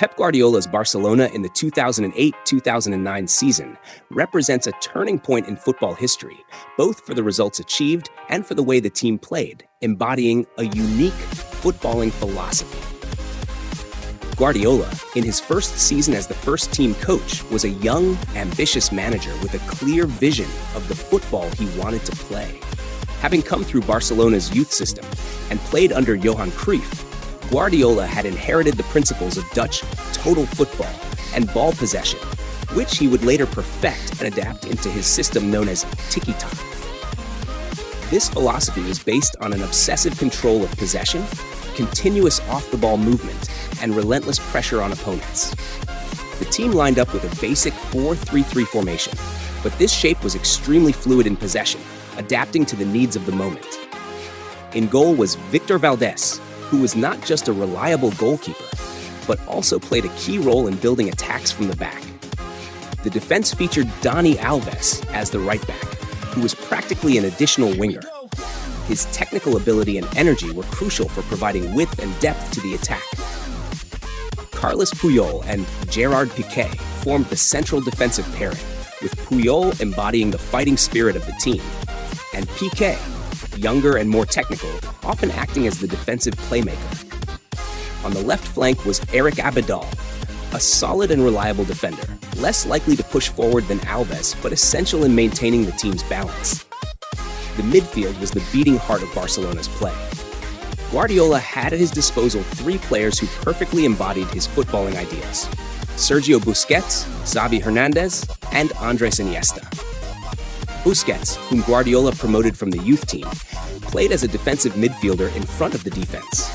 Pep Guardiola's Barcelona in the 2008-2009 season represents a turning point in football history, both for the results achieved and for the way the team played, embodying a unique footballing philosophy. Guardiola, in his first season as the first-team coach, was a young, ambitious manager with a clear vision of the football he wanted to play. Having come through Barcelona's youth system and played under Johan Cruyff, Guardiola had inherited the principles of Dutch total football and ball possession, which he would later perfect and adapt into his system known as tiki-taka. This philosophy was based on an obsessive control of possession, continuous off-the-ball movement, and relentless pressure on opponents. The team lined up with a basic 4-3-3 formation, but this shape was extremely fluid in possession, adapting to the needs of the moment. In goal was Victor Valdés, who was not just a reliable goalkeeper, but also played a key role in building attacks from the back. The defense featured Dani Alves as the right back, who was practically an additional winger. His technical ability and energy were crucial for providing width and depth to the attack. Carles Puyol and Gerard Piqué formed the central defensive pairing, with Puyol embodying the fighting spirit of the team, and Piqué, younger and more technical, often acting as the defensive playmaker. On the left flank was Eric Abidal, a solid and reliable defender, less likely to push forward than Alves, but essential in maintaining the team's balance. The midfield was the beating heart of Barcelona's play. Guardiola had at his disposal three players who perfectly embodied his footballing ideas: Sergio Busquets, Xavi Hernandez, and Andrés Iniesta. Busquets, whom Guardiola promoted from the youth team, played as a defensive midfielder in front of the defense.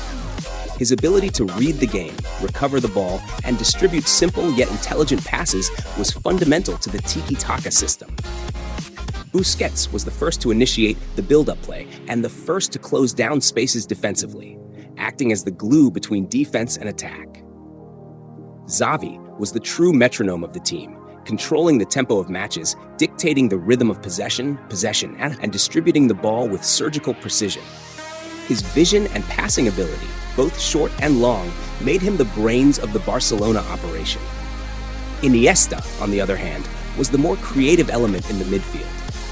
His ability to read the game, recover the ball, and distribute simple yet intelligent passes was fundamental to the tiki-taka system. Busquets was the first to initiate the build-up play and the first to close down spaces defensively, acting as the glue between defense and attack. Xavi was the true metronome of the team, controlling the tempo of matches, dictating the rhythm of possession, and distributing the ball with surgical precision. His vision and passing ability, both short and long, made him the brains of the Barcelona operation. Iniesta, on the other hand, was the more creative element in the midfield,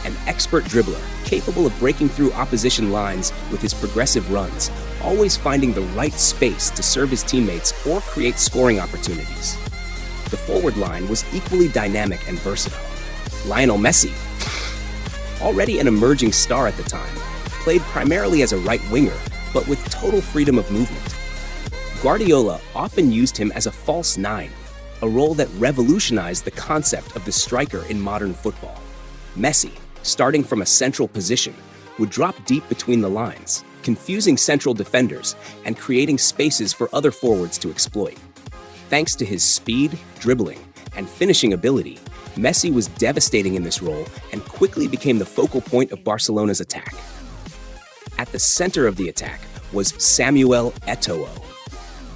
an expert dribbler, capable of breaking through opposition lines with his progressive runs, always finding the right space to serve his teammates or create scoring opportunities. The forward line was equally dynamic and versatile. Lionel Messi, already an emerging star at the time, played primarily as a right winger, but with total freedom of movement. Guardiola often used him as a false nine, a role that revolutionized the concept of the striker in modern football. Messi, starting from a central position, would drop deep between the lines, confusing central defenders and creating spaces for other forwards to exploit. Thanks to his speed, dribbling, and finishing ability, Messi was devastating in this role and quickly became the focal point of Barcelona's attack. At the center of the attack was Samuel Eto'o,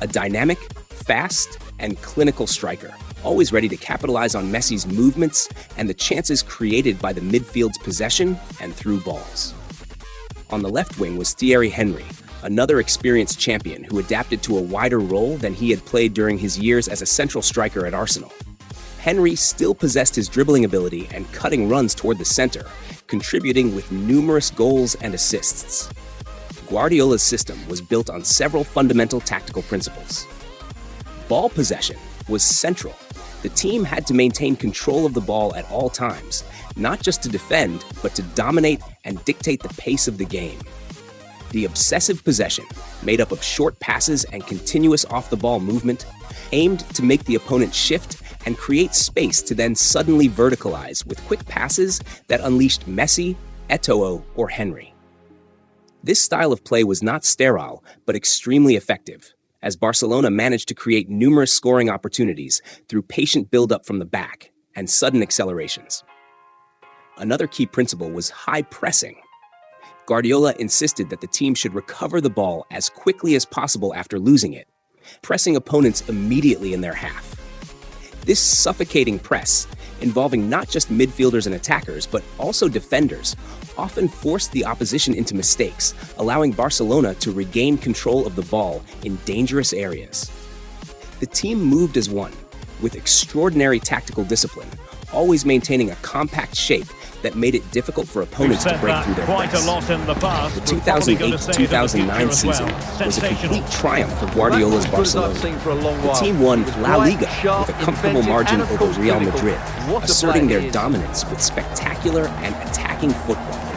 a dynamic, fast, and clinical striker, always ready to capitalize on Messi's movements and the chances created by the midfield's possession and through balls. On the left wing was Thierry Henry, another experienced champion who adapted to a wider role than he had played during his years as a central striker at Arsenal. Henry still possessed his dribbling ability and cutting runs toward the center, contributing with numerous goals and assists. Guardiola's system was built on several fundamental tactical principles. Ball possession was central. The team had to maintain control of the ball at all times, not just to defend, but to dominate and dictate the pace of the game. The obsessive possession, made up of short passes and continuous off-the-ball movement, aimed to make the opponent shift and create space to then suddenly verticalize with quick passes that unleashed Messi, Eto'o, or Henry. This style of play was not sterile, but extremely effective, as Barcelona managed to create numerous scoring opportunities through patient build-up from the back and sudden accelerations. Another key principle was high pressing. Guardiola insisted that the team should recover the ball as quickly as possible after losing it, pressing opponents immediately in their half. This suffocating press, involving not just midfielders and attackers, but also defenders, often forced the opposition into mistakes, allowing Barcelona to regain control of the ball in dangerous areas. The team moved as one, with extraordinary tactical discipline, always maintaining a compact shape that made it difficult for opponents to break through their press. The 2008-2009 season was a complete triumph for Guardiola'S Barcelona. The team won La Liga with a comfortable margin over Real Madrid, asserting their dominance with spectacular and attacking football.